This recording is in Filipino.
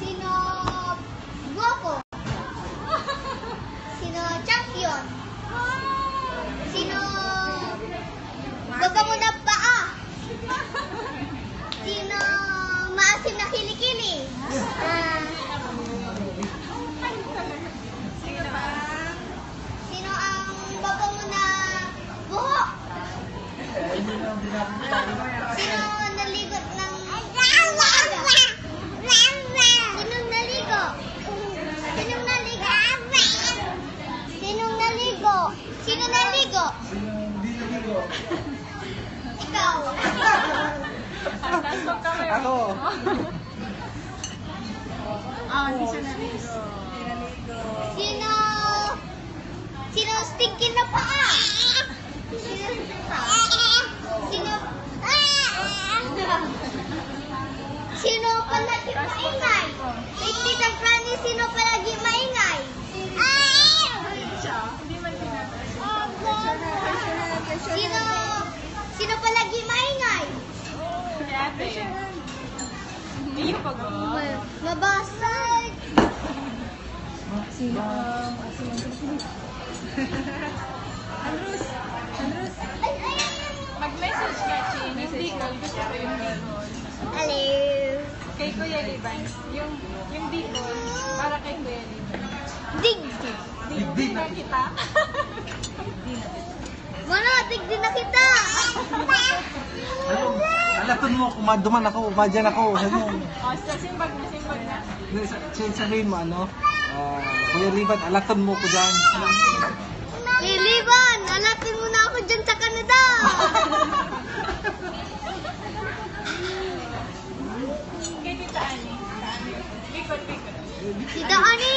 Sino guwapo? Sino champion? Sino baga mo na paa? Sino maasim na kilikili? Sino ang baga mo na buhok? Sino naligot ng umaga? Sinong naligo? Sinong naligo? Sinong naligo? Sino naligo? Ikaw. Ako. Hindi siya naligo. Sino? Sino stinky na paa? Sino? Sino? Sino palagi maingay? Wait, Tita Franny, sino palagi maingay? Siya, hindi man Sino? Sino palagi maingay? Si ate. Hindi yung pag-o. Mabasag. Andrews, Ay, ay, ay. mag-message ka, Chin. Hindi ko. Gusto ko yung Bicol. Hello. Kay Kuya Liban. Yung Bicol, para kay Kuya Liban. Dig. Di na kita. Mana, dig din na kita. Alaton mo, kumaduman ako, umadyan ako. Sabi mo, O, sa simbag na. sabihin mo ano, Kuya Liban, alaton mo ko dyan. Liban, alatin mo na ako dyan sa Canada. Kay Tita Ani. Bicol. Tita Ani,